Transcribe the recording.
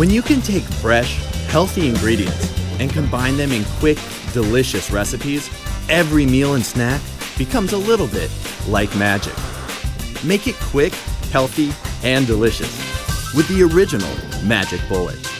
When you can take fresh, healthy ingredients and combine them in quick, delicious recipes, every meal and snack becomes a little bit like magic. Make it quick, healthy, and delicious with the original Magic Bullet.